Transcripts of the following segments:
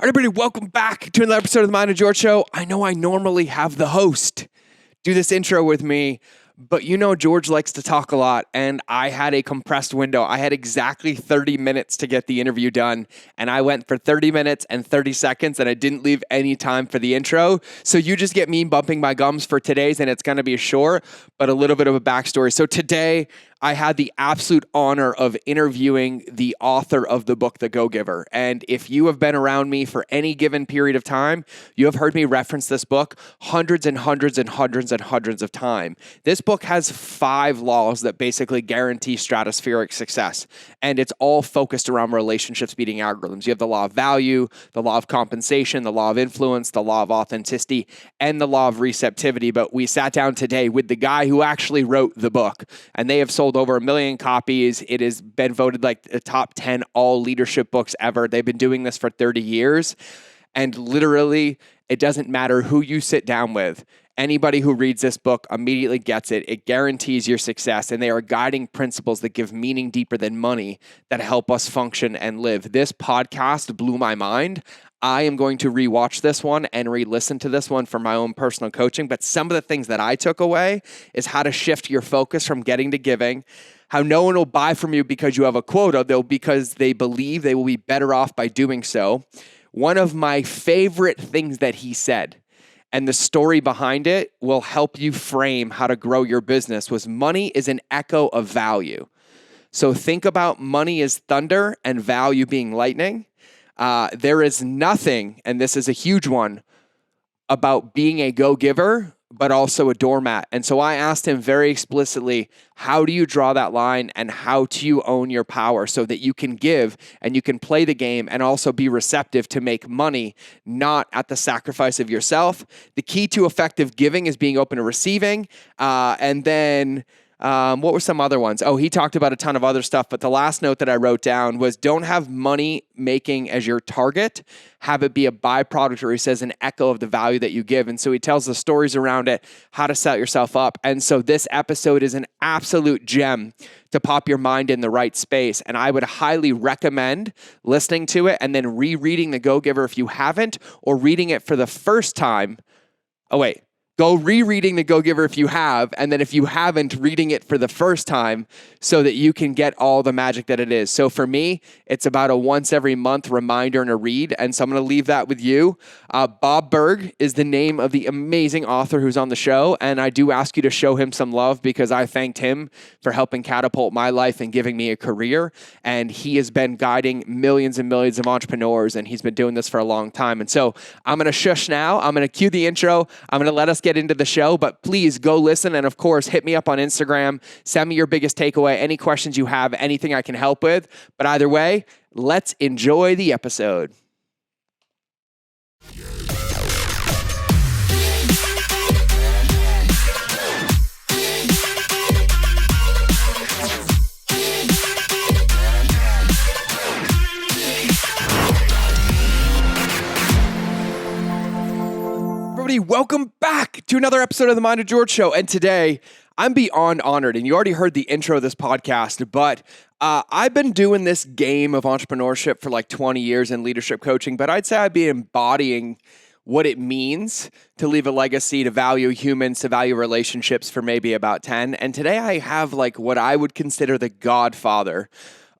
All right, everybody, welcome back to another episode of the Mind of George Show. I know I normally have the host do this intro with me, but you know George likes to talk a lot, and I had a compressed window. I had exactly 30 minutes to get the interview done, and I went for 30 minutes and 30 seconds, and I didn't leave any time for the intro. So you just get me bumping my gums for today's, and it's going to be short, but a little bit of a backstory. So today, I had the absolute honor of interviewing the author of the book, The Go-Giver. And if you have been around me for any given period of time, you have heard me reference this book hundreds and hundreds and hundreds and hundreds of times. This book has 5 laws that basically guarantee stratospheric success. And it's all focused around relationships beating algorithms. You have the law of value, the law of compensation, the law of influence, the law of authenticity, and the law of receptivity. But we sat down today with the guy who actually wrote the book, and they have sold over 1 million copies. It has been voted like the top 10 all leadership books ever. They've been doing this for 30 years. And literally, it doesn't matter who you sit down with. Anybody who reads this book immediately gets it. It guarantees your success. And they are guiding principles that give meaning deeper than money that help us function and live. This podcast blew my mind. I am going to rewatch this one and re-listen to this one for my own personal coaching. But some of the things that I took away is how to shift your focus from getting to giving, how no one will buy from you because you have a quota, though, because they believe they will be better off by doing so. One of my favorite things that he said, and the story behind it will help you frame how to grow your business, was money is an echo of value. So think about money as thunder and value being lightning. There is nothing, and this is a huge one, about being a go-giver, but also a doormat. And so I asked him very explicitly, how do you draw that line and how do you own your power so that you can give and you can play the game and also be receptive to make money, not at the sacrifice of yourself? The key to effective giving is being open to receiving. What were some other ones? Oh, he talked about a ton of other stuff, but the last note that I wrote down was don't have money making as your target. Have it be a byproduct, or he says an echo of the value that you give. And so he tells the stories around it, how to set yourself up. And so this episode is an absolute gem to pop your mind in the right space. And I would highly recommend listening to it and then rereading The Go-Giver if you haven't, or reading it for the first time. Go rereading The Go-Giver if you have, and then if you haven't, reading it for the first time so that you can get all the magic that it is. So for me, it's about a once every month reminder and a read, and so I'm going to leave that with you. Bob Burg is the name of the amazing author who's on the show, and I do ask you to show him some love because I thanked him for helping catapult my life and giving me a career, and he has been guiding millions and millions of entrepreneurs, and he's been doing this for a long time. And so I'm going to shush now. I'm going to cue the intro. I'm going to let us get into the show, but please go listen. And of course, hit me up on Instagram. Send me your biggest takeaway, any questions you have, anything I can help with. But either way, let's enjoy the episode. Welcome back to another episode of the Mind of George Show. And today, I'm beyond honored. And you already heard the intro of this podcast, but I've been doing this game of entrepreneurship for like 20 years in leadership coaching, but I'd say I'd be embodying what it means to leave a legacy, to value humans, to value relationships for maybe about 10. And today I have like what I would consider the godfather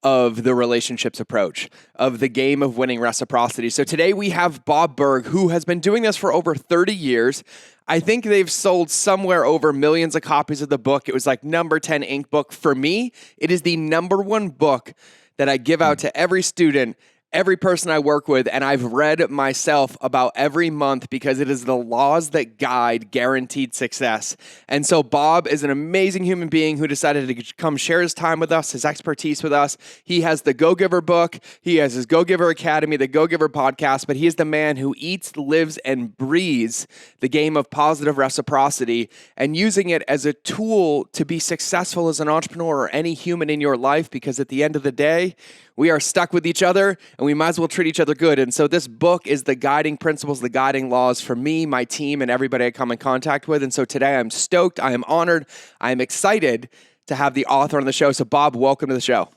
of the relationships approach, of the game of winning reciprocity. So today we have Bob Burg, who has been doing this for over 30 years. I think they've sold somewhere over millions of copies of the book. It was like number 10 Inc. book. For me, it is the number 1 book that I give out to every student, every person I work with, and I've read myself about every month because it is the laws that guide guaranteed success. And so Bob is an amazing human being who decided to come share his time with us, his expertise with us. He has the Go-Giver book. He has his Go-Giver Academy, the Go-Giver podcast, but he is the man who eats, lives, and breathes the game of positive reciprocity and using it as a tool to be successful as an entrepreneur or any human in your life, because at the end of the day, we are stuck with each other and we might as well treat each other good. And so this book is the guiding principles, the guiding laws for me, my team, and everybody I come in contact with. And so today I'm stoked. I am honored. I am excited to have the author on the show. So Bob, welcome to the show.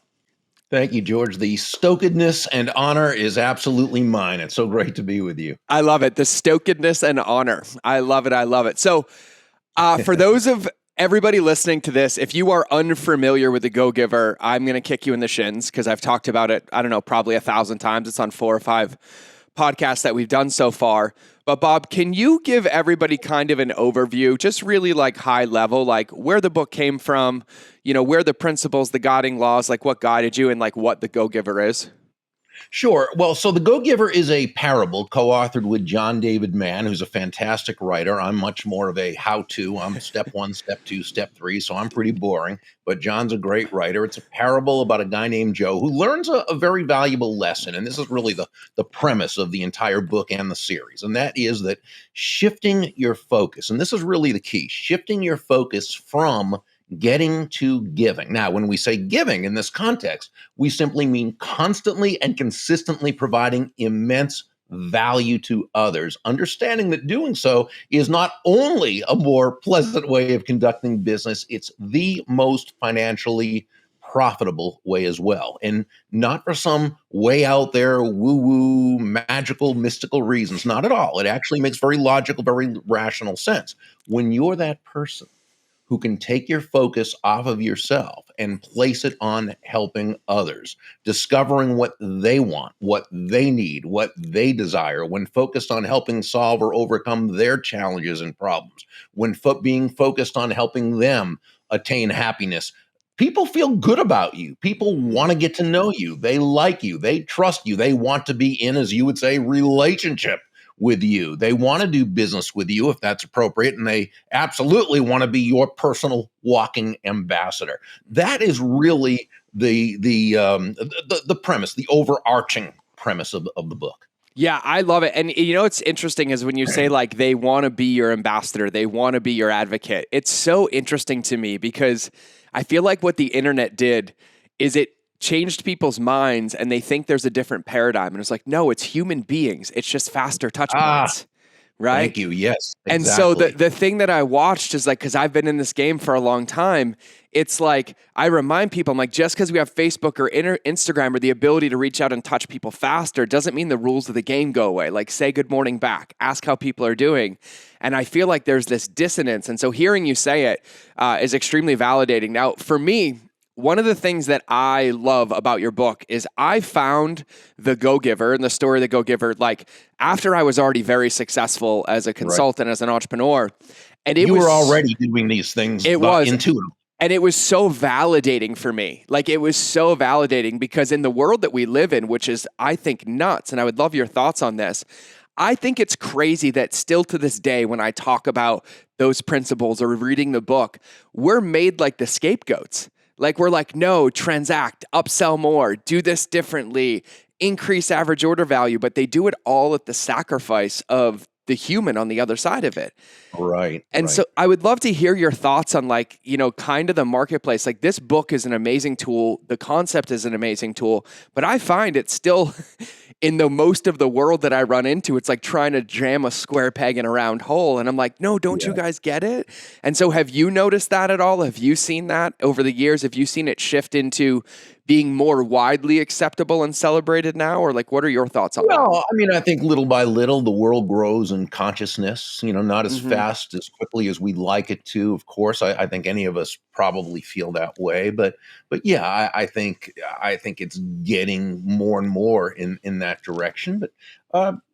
Thank you, George. The stokedness and honor is absolutely mine. It's so great to be with you. I love it. The stokedness and honor. I love it. I love it. So, for those of everybody listening to this, if you are unfamiliar with the Go Giver, I'm going to kick you in the shins because I've talked about it, I don't know, probably 1,000 times. It's on 4 or 5 podcasts that we've done so far. But Bob, can you give everybody kind of an overview, just really like high level, like where the book came from, where the principles, the guiding laws, like what guided you and like what the Go Giver is? Sure. Well, so The Go-Giver is a parable co-authored with John David Mann, who's a fantastic writer. I'm much more of a how-to. I'm step 1, step 2, step 3, so I'm pretty boring. But John's a great writer. It's a parable about a guy named Joe who learns a very valuable lesson. And this is really the premise of the entire book and the series. And that is that shifting your focus, and this is really the key, shifting your focus from getting to giving. Now, when we say giving in this context, we simply mean constantly and consistently providing immense value to others, understanding that doing so is not only a more pleasant way of conducting business, it's the most financially profitable way as well. And not for some way out there, woo-woo, magical, mystical reasons. Not at all. It actually makes very logical, very rational sense. When you're that person who can take your focus off of yourself and place it on helping others, discovering what they want, what they need, what they desire, when focused on helping solve or overcome their challenges and problems, when being focused on helping them attain happiness. People feel good about you. People want to get to know you. They like you. They trust you. They want to be in, as you would say, relationship with you. They want to do business with you if that's appropriate, and they absolutely want to be your personal walking ambassador. That is really the premise, the overarching premise of the book. Yeah, I love it. And what's interesting is when you say like they want to be your ambassador, they want to be your advocate. It's so interesting to me because I feel like what the internet did is it changed people's minds and they think there's a different paradigm. And it's like, no, it's human beings. It's just faster touch points. Right? Thank you. Yes. Exactly. And so the thing that I watched is like, because I've been in this game for a long time, it's like I remind people, I'm like, just because we have Facebook or Instagram or the ability to reach out and touch people faster doesn't mean the rules of the game go away. Like say good morning back, ask how people are doing. And I feel like there's this dissonance. And so hearing you say it is extremely validating. Now, for me, one of the things that I love about your book is I found the Go Giver and the story of the Go Giver like after I was already very successful as a consultant, as an entrepreneur. And you were already doing these things. It was intuitive. And it was so validating for me. Like it was so validating because in the world that we live in, which is, I think, nuts, and I would love your thoughts on this. I think it's crazy that still to this day, when I talk about those principles or reading the book, we're made like the scapegoats. Like we're like, no, transact, upsell more, do this differently, increase average order value, but they do it all at the sacrifice of the human on the other side of it. Right. And so I would love to hear your thoughts on like, kind of the marketplace. Like this book is an amazing tool. The concept is an amazing tool, but I find it still in the most of the world that I run into, it's like trying to jam a square peg in a round hole. And I'm like, no, don't you guys get it? And so have you noticed that at all? Have you seen that over the years? Have you seen it shift into being more widely acceptable and celebrated now? Or like, what are your thoughts on that? Well, I mean, I think little by little, the world grows in consciousness, not as fast, as quickly as we'd like it to. Of course, I think any of us probably feel that way. But yeah, I think it's getting more and more in that direction. But,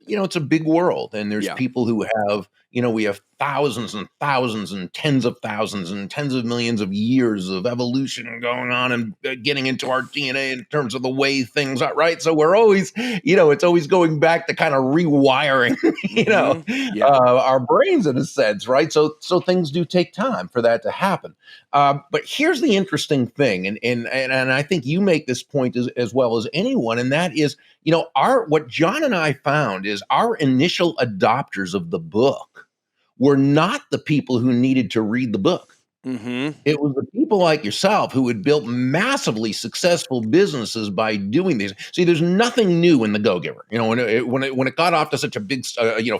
it's a big world and there's people who have, we have thousands and thousands and tens of thousands and tens of millions of years of evolution going on and getting into our DNA in terms of the way things are, right? So we're always, it's always going back to kind of rewiring, our brains in a sense, right? So things do take time for that to happen. But here's the interesting thing, and I think you make this point as well as anyone, and that is, what John and I found is our initial adopters of the book were not the people who needed to read the book. It was the people like yourself who had built massively successful businesses by doing these. See, there's nothing new in the Go Giver. When it got off to such a big,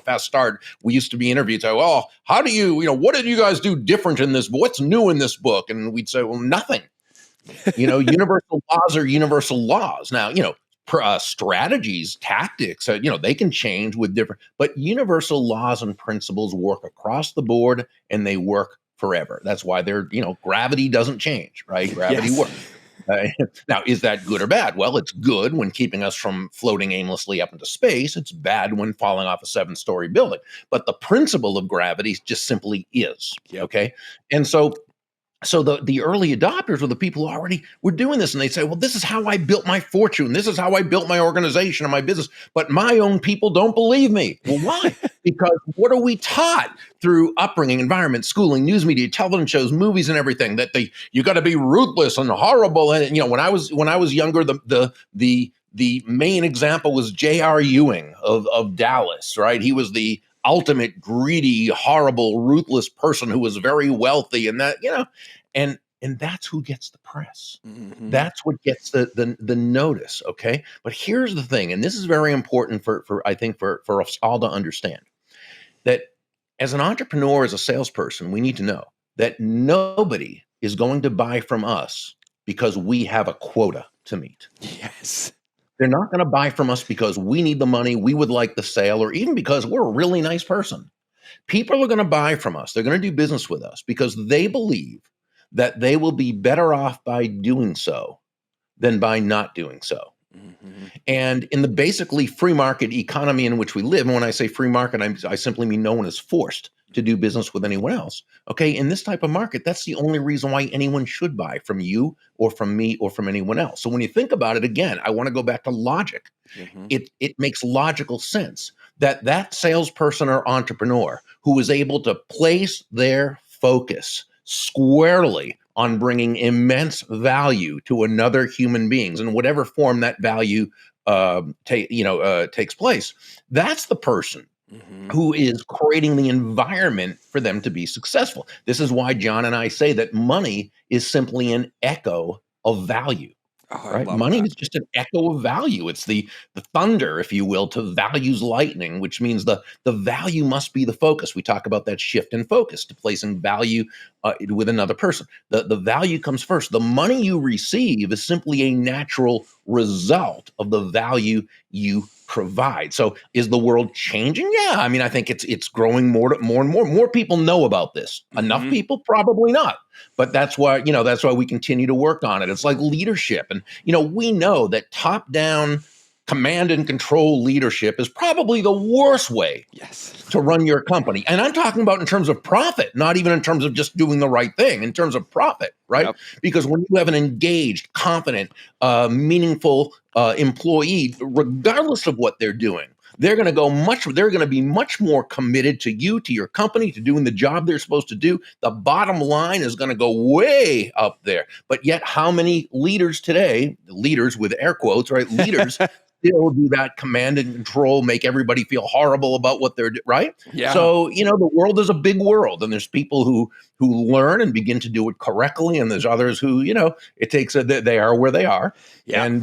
fast start, we used to be interviewed. Say, well, how do you, what did you guys do different in this? What's new in this book? And we'd say, well, nothing. Universal laws are universal laws. Now, strategies, tactics, they can change with different, but universal laws and principles work across the board and they work forever. That's why gravity doesn't change, right? Gravity Yes. works. Uh, Now, is that good or bad? Well, it's good when keeping us from floating aimlessly up into space. It's bad when falling off a 7-story building. But the principle of gravity just simply is. Yep. Okay. And so the early adopters were the people who already were doing this, and they say, well, this is how I built my fortune. This is how I built my organization and my business. But my own people don't believe me. Well, why? Because what are we taught through upbringing, environment, schooling, news media, television shows, movies, and everything that you got to be ruthless and horrible. And when I was younger, the main example was J.R. Ewing of Dallas, right? He was the ultimate greedy, horrible, ruthless person who was very wealthy, and and that's who gets the press. Mm-hmm. That's what gets the notice. Okay, but here's the thing, and this is very important for I think for us all to understand that as an entrepreneur, as a salesperson, we need to know that nobody is going to buy from us because we have a quota to meet. Yes. They're not going to buy from us because we need the money, we would like the sale, or even because we're a really nice person. People are going to buy from us. They're going to do business with us because they believe that they will be better off by doing so than by not doing so. Mm-hmm. And in the basically free market economy in which we live, and when I say free market, I simply mean no one is forced to do business with anyone else. Okay, in this type of market, that's the only reason why anyone should buy from you or from me or from anyone else. So when you think about it again, I want to go back to logic. Mm-hmm. It makes logical sense that salesperson or entrepreneur who is able to place their focus squarely on bringing immense value to another human beings in whatever form that value takes place. That's the person who is creating the environment for them to be successful. This is why John and I say that money is simply an echo of value. Right? Money is just an echo of value. It's the thunder, if you will, to value's lightning, which means the value must be the focus. We talk about that shift in focus to placing value with another person. The value comes first. The money you receive is simply a natural result of the value you provide. So is the world changing? Yeah. I mean, I think it's growing more and more. More people know about this. Mm-hmm. Enough people? Probably not. But that's why we continue to work on it. It's like leadership. And, we know that top-down command and control leadership is probably the worst way to run your company. And I'm talking about in terms of profit, not even in terms of just doing the right thing, in terms of profit, right? Yep. Because when you have an engaged, confident, meaningful employee, regardless of what they're doing, they're going to be much more committed to you, to your company, to doing the job they're supposed to do. The bottom line is going to go way up there. But yet how many leaders today, leaders with air quotes, right? Leaders still do that command and control, make everybody feel horrible about what they're doing, right? Yeah. So, the world is a big world, and there's people who learn and begin to do it correctly, and there's others who, it takes they are where they are. Yeah. And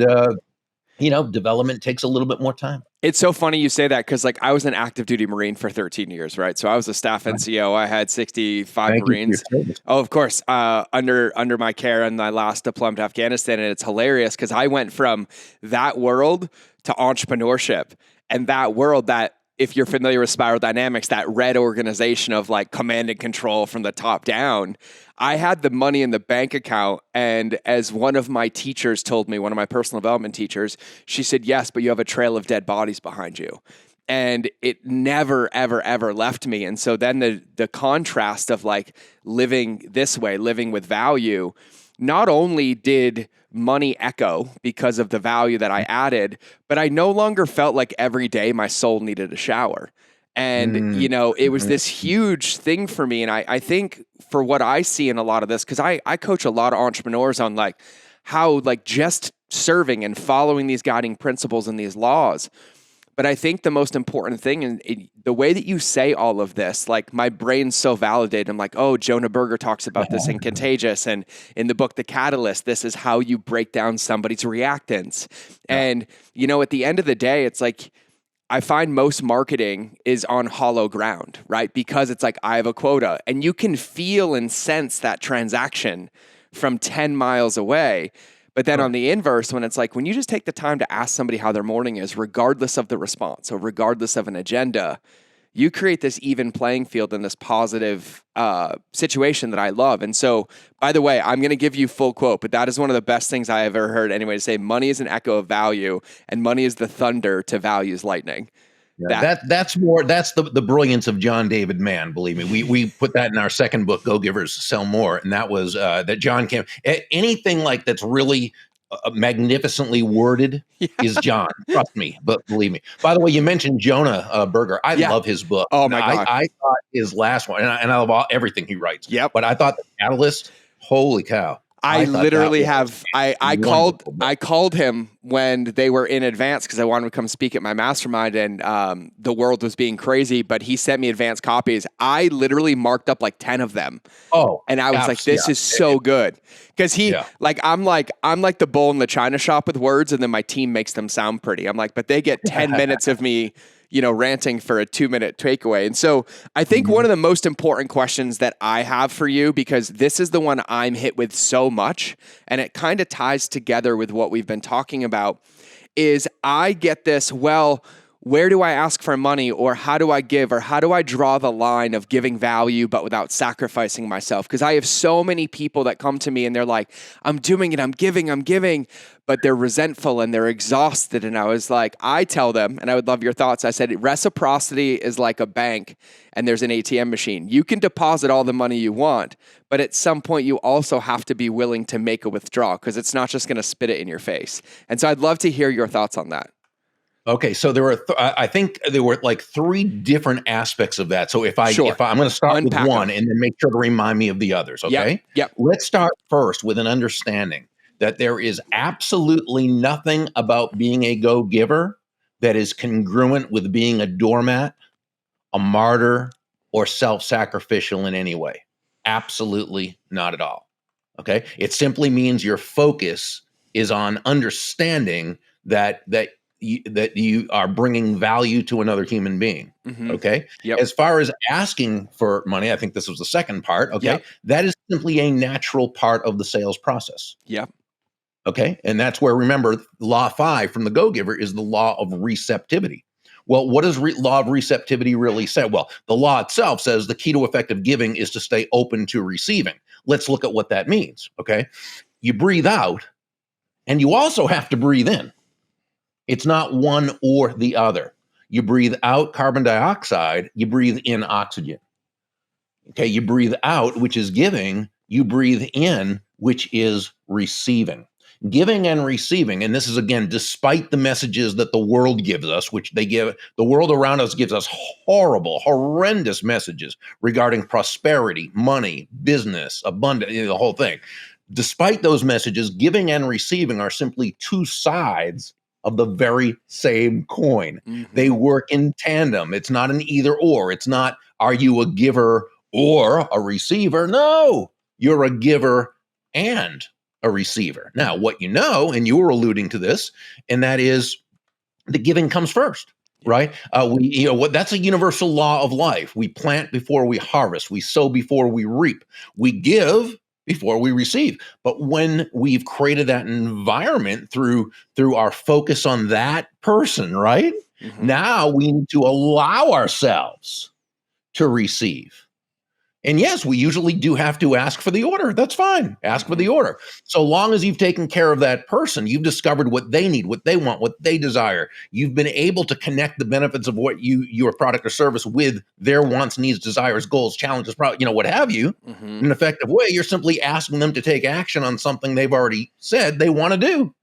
development takes a little bit more time. It's so funny you say that because, I was an active duty Marine for 13 years, right? So I was a staff NCO. I had 65 Marines. Oh, of course, under my care in my last deployment to Afghanistan. And it's hilarious because I went from that world to entrepreneurship, and that world that, if you're familiar with Spiral Dynamics, that red organization of command and control from the top down, I had the money in the bank account. And as one of my teachers told me, one of my personal development teachers, she said, yes, but you have a trail of dead bodies behind you. And it never, ever, ever left me. And so then the contrast of living this way, living with value, not only did money echo because of the value that I added, but I no longer felt like every day my soul needed a shower. And, it was this huge thing for me. And I think for what I see in a lot of this, because I coach a lot of entrepreneurs on how just serving and following these guiding principles and these laws. But I think the most important thing in the way that you say all of this, my brain's so validated. I'm like, oh, Jonah Berger talks about this in Contagious, and in the book, The Catalyst, this is how you break down somebody's reactance. Yeah. And, at the end of the day, it's I find most marketing is on hollow ground, right? Because it's I have a quota, and you can feel and sense that transaction from 10 miles away. But then Sure. on the inverse, when it's like, when you just take the time to ask somebody how their morning is, regardless of the response or regardless of an agenda, you create this even playing field in this positive situation that I love. And so, by the way, I'm going to give you full quote, but that is one of the best things I have ever heard anyway to say, money is an echo of value, and money is the thunder to value's lightning. Yeah, that's the brilliance of John David Mann. Believe me, we put that in our second book, Go Givers Sell More, and that was that John came. Anything like that's really magnificently worded is John. Trust me, but believe me. By the way, you mentioned Jonah Berger. I love his book. Oh my God. I thought his last one, and I love everything he writes. Yep. But I thought the Catalyst. Holy cow! I literally have. I called. book. I called him when they were in advance because I wanted to come speak at my mastermind, and the world was being crazy. But he sent me advance copies. I literally marked up like 10 of them. Oh, and I was like, "This is so good," because I'm like the bull in the china shop with words, and then my team makes them sound pretty. I'm like, but they get 10 minutes of me, ranting for a 2-minute takeaway. And so I think one of the most important questions that I have for you, because this is the one I'm hit with so much, and it kind of ties together with what we've been talking about, is I get this, well, where do I ask for money, or how do I give, or how do I draw the line of giving value but without sacrificing myself? Because I have so many people that come to me and they're like, I'm doing it, I'm giving, but they're resentful and they're exhausted. And I was like, I tell them, and I would love your thoughts, I said, reciprocity is like a bank and there's an ATM machine. You can deposit all the money you want, but at some point you also have to be willing to make a withdrawal, because it's not just going to spit it in your face. And so I'd love to hear your thoughts on that. Okay, so there were, I think there were like 3 different aspects of that. So if I'm going to start with one and then make sure to remind me of the others. Okay. Yep. Let's start first with an understanding that there is absolutely nothing about being a go-giver that is congruent with being a doormat, a martyr, or self-sacrificial in any way. Absolutely not at all. Okay. It simply means your focus is on understanding that you are bringing value to another human being. Okay. Yep. As far as asking for money, I think this was the second part. Okay. That is simply a natural part of the sales process. Yep. Okay. And that's where, remember, law 5 from the Go Giver is the law of receptivity. Well, what does law of receptivity really say? Well, the law itself says the key to effective giving is to stay open to receiving. Let's look at what that means. Okay. You breathe out and you also have to breathe in. It's not one or the other. You breathe out carbon dioxide, you breathe in oxygen. Okay, you breathe out, which is giving, you breathe in, which is receiving. Giving and receiving, and this is, again, despite the messages that the world gives us, which the world around us gives us horrible, horrendous messages regarding prosperity, money, business, abundance, the whole thing. Despite those messages, giving and receiving are simply 2 sides of the very same coin. They work in tandem. It's not an either or. It's not, are you a giver or a receiver? No, you're a giver and a receiver. Now, what you know, and you were alluding to this, and that is the giving comes first, right? That's a universal law of life. We plant before we harvest. We sow before we reap. We give before we receive. But when we've created that environment through our focus on that person, right? Now we need to allow ourselves to receive. And yes, we usually do have to ask for the order. That's fine. Ask for the order. So long as you've taken care of that person, you've discovered what they need, what they want, what they desire. You've been able to connect the benefits of what your product or service with their wants, needs, desires, goals, challenges, what have you, in an effective way. You're simply asking them to take action on something they've already said they want to do.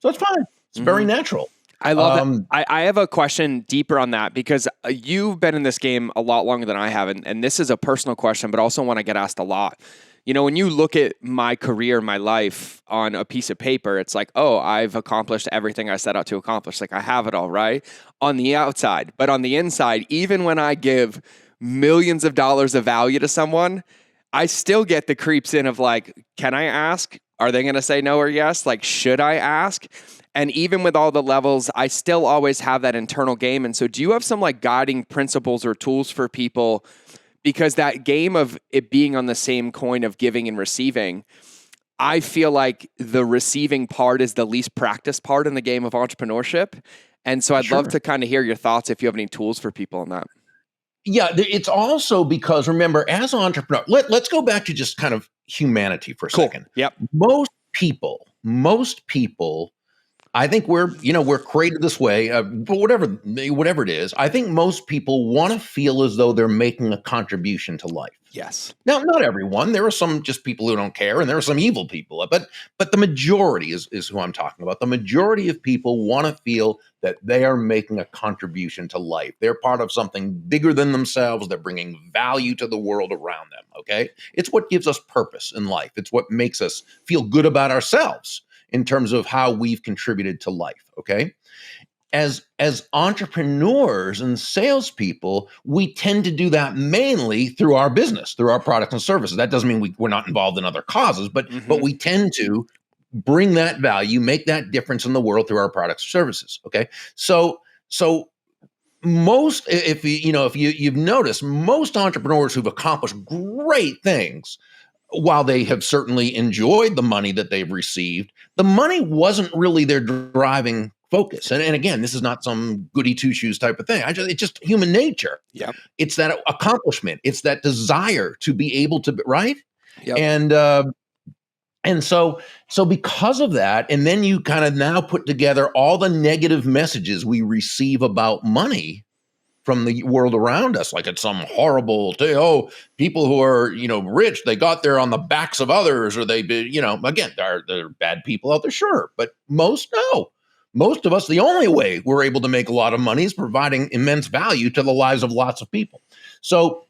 So it's fine. It's very natural. I love that. I have a question deeper on that, because you've been in this game a lot longer than I have. And this is a personal question, but also one I get asked a lot. When you look at my career, my life on a piece of paper, it's like, oh, I've accomplished everything I set out to accomplish. Like, I have it all right on the outside. But on the inside, even when I give millions of dollars of value to someone, I still get the creeps in of like, can I ask? Are they going to say no or yes? Like, should I ask? And even with all the levels, I still always have that internal game. And so do you have some like guiding principles or tools for people? Because that game of it being on the same coin of giving and receiving, I feel like the receiving part is the least practiced part in the game of entrepreneurship. And so I'd love Sure. to kind of hear your thoughts if you have any tools for people on that. Yeah, it's also because, remember, as entrepreneur, let's go back to just kind of humanity for a Cool. second. Yep. Most people, I think we're created this way, but whatever it is, I think most people want to feel as though they're making a contribution to life. Yes. Now, not everyone. There are some just people who don't care, and there are some evil people. But the majority is who I'm talking about. The majority of people want to feel that they are making a contribution to life. They're part of something bigger than themselves. They're bringing value to the world around them. Okay, it's what gives us purpose in life. It's what makes us feel good about ourselves in terms of how we've contributed to life. Okay. As entrepreneurs and salespeople, we tend to do that mainly through our business, through our products and services. That doesn't mean we're not involved in other causes, but we tend to bring that value, make that difference in the world through our products or services. Okay, so most, if you've noticed, most entrepreneurs who've accomplished great things, while they have certainly enjoyed the money that they've received, the money wasn't really their driving focus. And again, this is not some goody two shoes type of thing. It's just human nature. Yep. It's that accomplishment. It's that desire to be able to, right? Yep. And so because of that, and then you kind of now put together all the negative messages we receive about money from the world around us, like it's some horrible thing. Oh, people who are, rich, they got there on the backs of others, or they did, again, there are bad people out there, sure, but no. Most of us, the only way we're able to make a lot of money is providing immense value to the lives of lots of people. So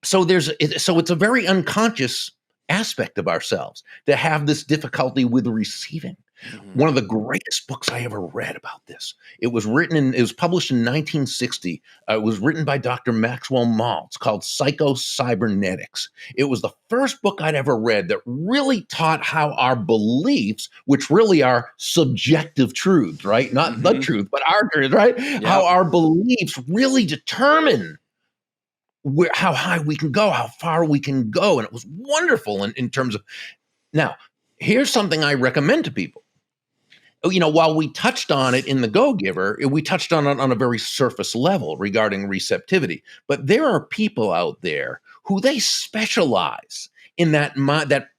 it's a very unconscious aspect of ourselves to have this difficulty with receiving. One of the greatest books I ever read about this. It was published in 1960. It was written by Dr. Maxwell Maltz, called Psycho-Cybernetics. It was the first book I'd ever read that really taught how our beliefs, which really are subjective truths, right? Not the truth, but our truth, right? Yep. How our beliefs really determine how high we can go, how far we can go. And it was wonderful in terms of, now, here's something I recommend to people. While we touched on it in the Go Giver, we touched on it on a very surface level regarding receptivity. But there are people out there who they specialize in that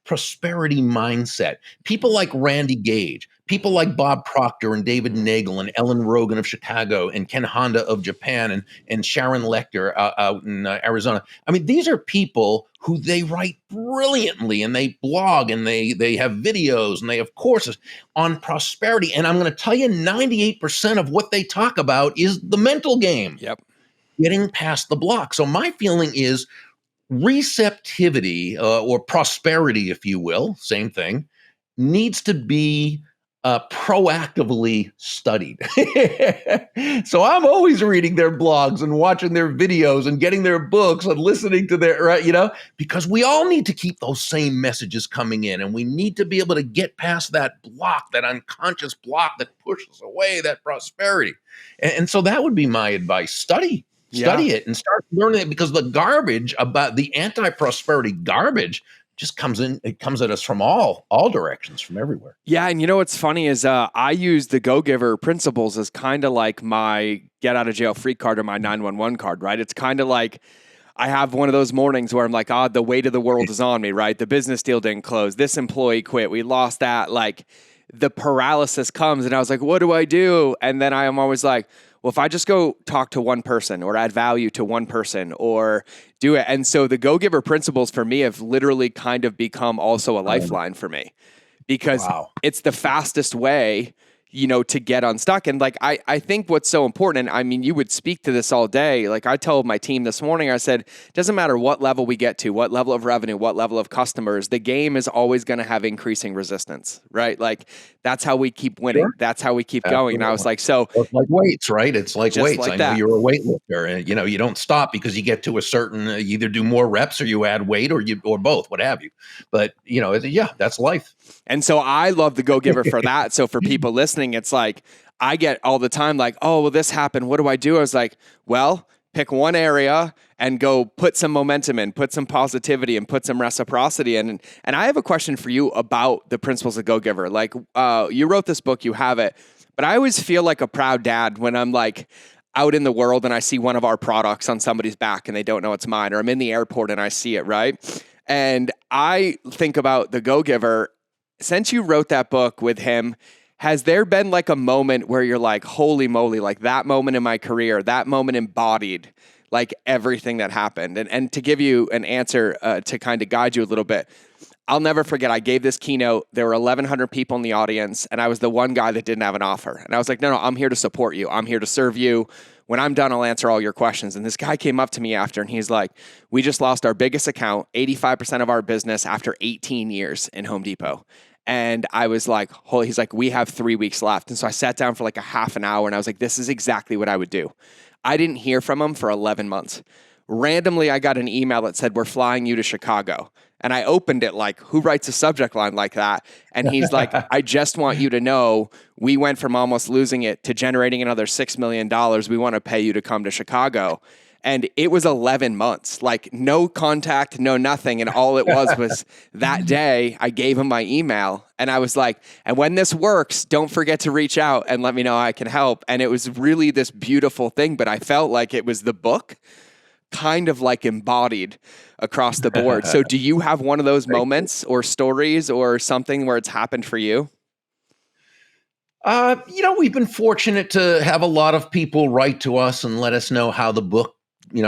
prosperity mindset. People like Randy Gage, people like Bob Proctor and David Nagel and Ellen Rogan of Chicago and Ken Honda of Japan and Sharon Lecter out in Arizona. I mean, these are people who they write brilliantly, and they blog, and they have videos, and they have courses on prosperity. And I'm going to tell you, 98% of what they talk about is the mental game. Yep. Getting past the block. So my feeling is receptivity or prosperity, if you will, same thing, needs to be proactively studied. So I'm always reading their blogs and watching their videos and getting their books and listening to their, because we all need to keep those same messages coming in, and we need to be able to get past that block, that unconscious block that pushes away that prosperity. And so that would be my advice. Study it and start learning it, because the garbage about the anti-prosperity garbage just comes at us from all directions, from everywhere. Yeah. And what's funny is I use the Go Giver principles as kind of like my get out of jail free card or my 911 card, right? It's kind of like I have one of those mornings where I'm like, the weight of the world is on me, right? The business deal didn't close. This employee quit. We lost that. Like, the paralysis comes, and I was like, what do I do? And then I am always like, well, if I just go talk to one person or add value to one person or do it. And so the Go Giver principles for me have literally kind of become also a lifeline for me, because it's the fastest way, to get unstuck. And like, I think what's so important, and I mean, you would speak to this all day. Like I told my team this morning, I said, it doesn't matter what level we get to, what level of revenue, what level of customers, the game is always going to have increasing resistance, right? Like that's how we keep winning. Sure. That's how we keep going. And I was like, so it's like weights, right? It's like weights. Like I know you're a weightlifter, and you don't stop because you get to a certain, you either do more reps or you add weight or both, what have you. But that's life. And so I love the Go Giver for that. So for people listening, it's like, I get all the time like, oh, well, this happened. What do I do? I was like, well, pick one area and go put some momentum in, put some positivity and put some reciprocity in. And I have a question for you about the principles of Go-Giver. Like, you wrote this book, you have it, but I always feel like a proud dad when I'm like out in the world and I see one of our products on somebody's back and they don't know it's mine, or I'm in the airport and I see it, right? And I think about the Go-Giver. Since you wrote that book with him, has there been like a moment where you're like, holy moly, like that moment in my career, that moment embodied like everything that happened? And to give you an answer to kind of guide you a little bit, I'll never forget, I gave this keynote. There were 1,100 people in the audience, and I was the one guy that didn't have an offer. And I was like, no, I'm here to support you. I'm here to serve you. When I'm done, I'll answer all your questions. And this guy came up to me after, and he's like, we just lost our biggest account, 85% of our business after 18 years in Home Depot. And I was like, holy, he's like, we have 3 weeks left. And so I sat down for like a half an hour and I was like, this is exactly what I would do. I didn't hear from him for 11 months. Randomly, I got an email that said, we're flying you to Chicago. And I opened it like, who writes a subject line like that? And he's like, I just want you to know we went from almost losing it to generating another $6 million. We want to pay you to come to Chicago. And it was 11 months, like no contact, no nothing. And all it was that day I gave him my email and I was like, and when this works, don't forget to reach out and let me know I can help. And it was really this beautiful thing, but I felt like it was the book kind of like embodied across the board. So do you have one of those moments or stories or something where it's happened for you? We've been fortunate to have a lot of people write to us and let us know how the book,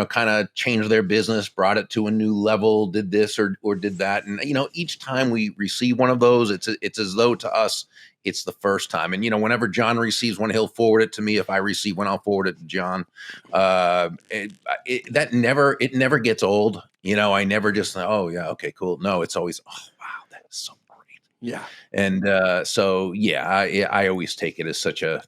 kind of changed their business, brought it to a new level, did this or did that. And, each time we receive one of those, it's as though to us, it's the first time. And, whenever John receives one, he'll forward it to me. If I receive one, I'll forward it to John. It never gets old. I never just, oh yeah, okay, cool. No, it's always, oh, wow, that is so great. Yeah. And I always take it as such an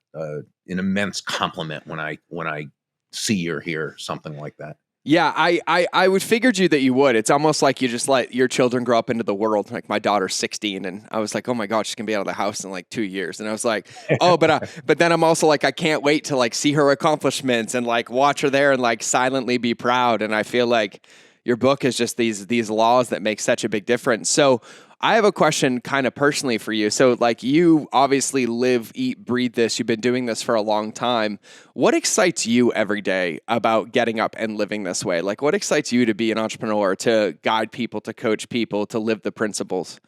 immense compliment when I see or hear something like that. Yeah, I would figured you that you would. It's almost like you just let your children grow up into the world. Like my daughter's 16, and I was like, oh my God, she's gonna be out of the house in like 2 years. And I was like, oh, but then I'm also like, I can't wait to like see her accomplishments and like watch her there and like silently be proud. And I feel like your book is just these laws that make such a big difference. So I have a question kind of personally for you. So like you obviously live, eat, breathe this. You've been doing this for a long time. What excites you every day about getting up and living this way? Like what excites you to be an entrepreneur, to guide people, to coach people, to live the principles?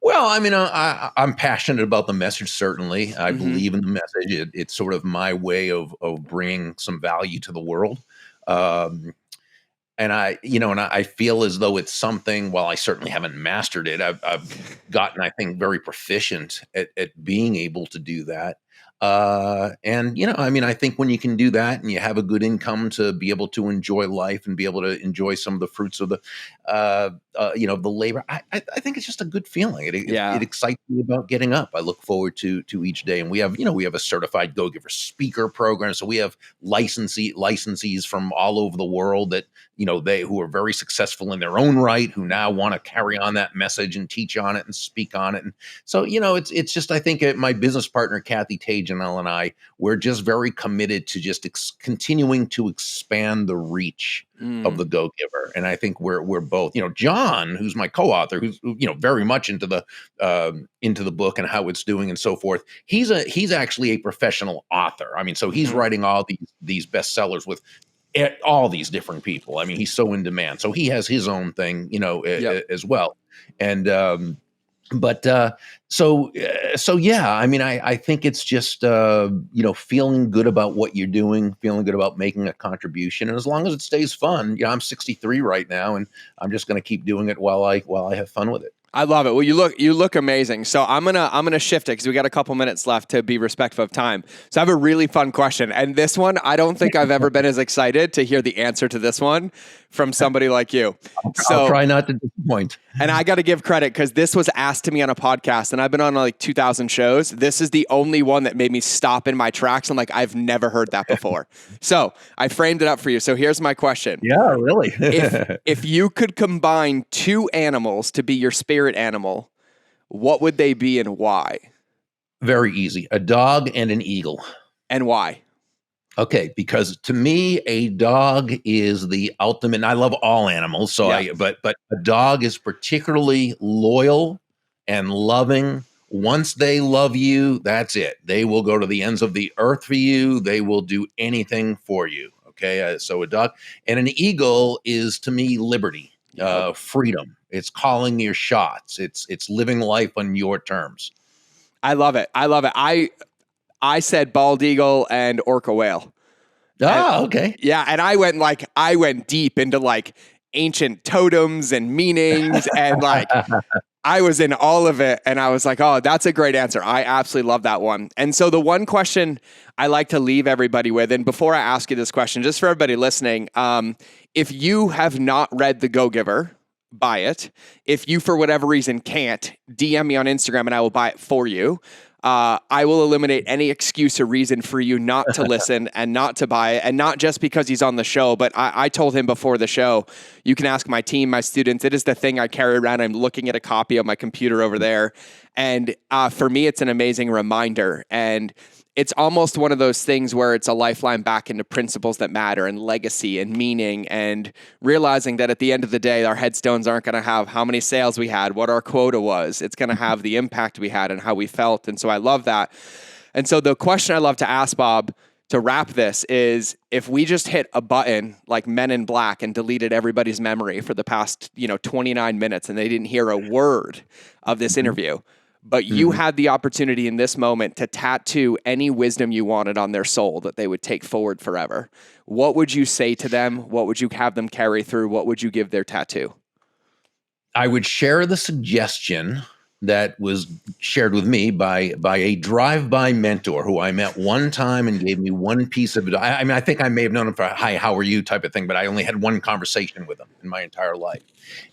Well, I mean, I'm passionate about the message. Certainly, I believe in the message. It's sort of my way of bringing some value to the world. And I feel as though it's something, while I certainly haven't mastered it, I've gotten, I think, very proficient at being able to do that. I think when you can do that and you have a good income to be able to enjoy life and be able to enjoy some of the fruits of the labor, I think it's just a good feeling. It excites me about getting up. I look forward to each day. And we have a certified Go-Giver speaker program. So we have licensees from all over the world that, who are very successful in their own right, who now want to carry on that message and teach on it and speak on it. And so, it's just, I think my business partner, Kathy Tajanel, and I, we're just very committed to just continuing to expand the reach of the Go-Giver. And I think we're both, John, who's my co-author, who's, very much into the book and how it's doing and so forth. He's actually a professional author. I mean, so he's writing all these bestsellers with all these different people. I mean, he's so in demand. So he has his own thing, as well. And, so yeah, I mean, I think it's just, feeling good about what you're doing, feeling good about making a contribution. And as long as it stays fun, I'm 63 right now, and I'm just going to keep doing it while I have fun with it. I love it. Well, you look amazing. So I'm gonna shift it because we got a couple minutes left to be respectful of time. So I have a really fun question, and this one I don't think I've ever been as excited to hear the answer to this one from somebody like you. I'll try not to disappoint. And I got to give credit because this was asked to me on a podcast, and I've been on like 2,000 shows. This is the only one that made me stop in my tracks. I'm like, I've never heard that before. So I framed it up for you. So here's my question. Yeah, really. if you could combine two animals to be your spirit animal, what would they be and why? Very easy. A dog and an eagle. And why? Okay, because to me, a dog is the ultimate. And I love all animals, so Yeah. but a dog is particularly loyal and loving. Once they love you, that's it. They will go to the ends of the earth for you. They will do anything for you. Okay, so a dog and an eagle is to me liberty, Yep. freedom. It's calling your shots. It's living life on your terms. I love it. I love it. I said bald eagle and orca whale. And Ah, okay. yeah, and I went deep into like ancient totems and meanings and like I was in all of it and I was like, "Oh, that's a great answer. I absolutely love that one." And so the one question I like to leave everybody with, and before I ask you this question, just for everybody listening, if you have not read The Go-Giver, buy it. If you, for whatever reason, can't, DM me on Instagram and I will buy it for you. I will eliminate any excuse or reason for you not to listen and not to buy it. And not just because he's on the show, but I told him before the show, you can ask my team, my students. It is the thing I carry around. I'm looking at a copy on my computer over there. And for me, it's an amazing reminder. And it's almost one of those things where it's a lifeline back into principles that matter and legacy and meaning and realizing that at the end of the day, our headstones aren't going to have how many sales we had, what our quota was. It's going to have the impact we had and how we felt. And so I love that. And so the question I love to ask Bob to wrap this is if we just hit a button like Men in Black and deleted everybody's memory for the past, 29 minutes and they didn't hear a word of this interview, but you had the opportunity in this moment to tattoo any wisdom you wanted on their soul that they would take forward forever. What would you say to them? What would you have them carry through? What would you give their tattoo? I would share the suggestion that was shared with me by a drive-by mentor who I met one time and gave me one piece of advice. I mean, I think I may have known him for "Hi, how are you?" type of thing, but I only had one conversation with him in my entire life.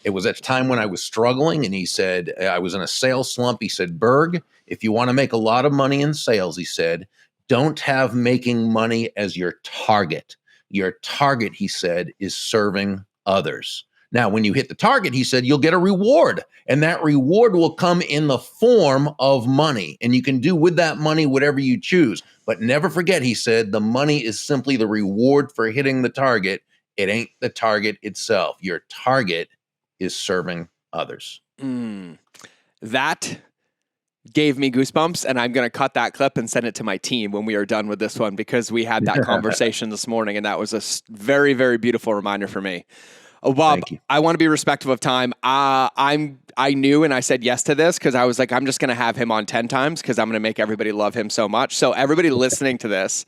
It was at a time when I was struggling, and he said, I was in a sales slump. He said, "Burg, if you want to make a lot of money in sales," he said, "don't have making money as your target. Your target," he said, "is serving others." Now, when you hit the target, he said, you'll get a reward, and that reward will come in the form of money, and you can do with that money whatever you choose. But never forget, he said, the money is simply the reward for hitting the target. It ain't the target itself. Your target is serving others. That gave me goosebumps, and I'm going to cut that clip and send it to my team when we are done with this one because we had that conversation this morning, and that was a very, very beautiful reminder for me. Oh, Bob, I want to be respectful of time. I knew and I said yes to this because I was like, I'm just going to have him on 10 times because I'm going to make everybody love him so much. So everybody listening to this,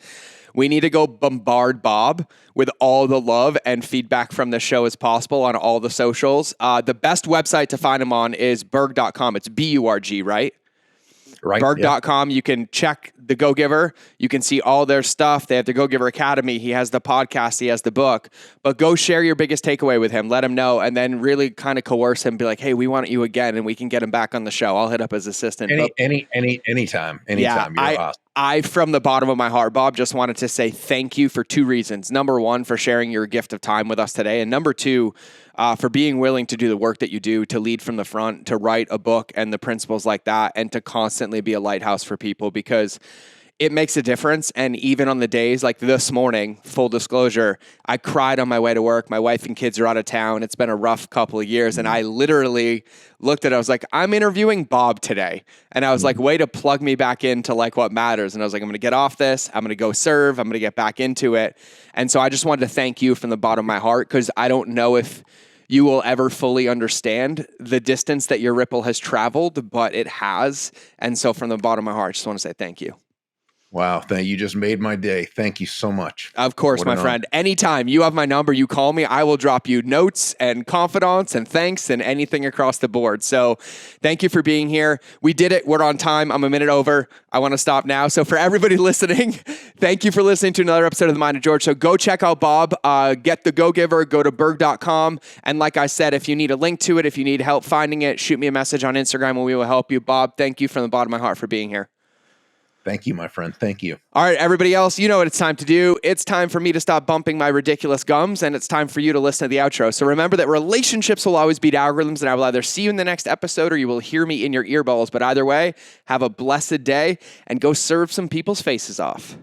we need to go bombard Bob with all the love and feedback from the show as possible on all the socials. The best website to find him on is burg.com. It's BURG, right? Right. Burg.com. You can check the Go-Giver. You can see all their stuff. They have the Go-Giver Academy. He has the podcast. He has the book. But go share your biggest takeaway with him. Let him know, and then really kind of coerce him. Be like, hey, we want you again, and we can get him back on the show. I'll hit up his assistant. Anytime. Yeah, You're awesome. I, from the bottom of my heart, Bob, just wanted to say thank you for two reasons. Number one, for sharing your gift of time with us today. And number two, for being willing to do the work that you do, to lead from the front, to write a book and the principles like that, and to constantly be a lighthouse for people because it makes a difference. And even on the days like this morning, full disclosure, I cried on my way to work. My wife and kids are out of town. It's been a rough couple of years. And I literally looked at it. I was like, I'm interviewing Bob today. And I was like, way to plug me back into like what matters. And I was like, I'm going to get off this. I'm going to go serve. I'm going to get back into it. And so I just wanted to thank you from the bottom of my heart because I don't know if you will ever fully understand the distance that your ripple has traveled, but it has. And so from the bottom of my heart, I just want to say thank you. Wow. You just made my day. Thank you so much. Of course, my friend. Anytime you have my number, you call me, I will drop you notes and confidants and thanks and anything across the board. So thank you for being here. We did it. We're on time. I'm a minute over. I want to stop now. So for everybody listening, thank you for listening to another episode of The Mind of George. So go check out Bob, get the Go-Giver, go to burg.com. And like I said, if you need a link to it, if you need help finding it, shoot me a message on Instagram and we will help you. Bob, thank you from the bottom of my heart for being here. Thank you, my friend. Thank you. All right, everybody else, you know what it's time to do. It's time for me to stop bumping my ridiculous gums, and it's time for you to listen to the outro. So remember that relationships will always beat algorithms, and I will either see you in the next episode or you will hear me in your earballs. But either way, have a blessed day, and go serve some people's faces off.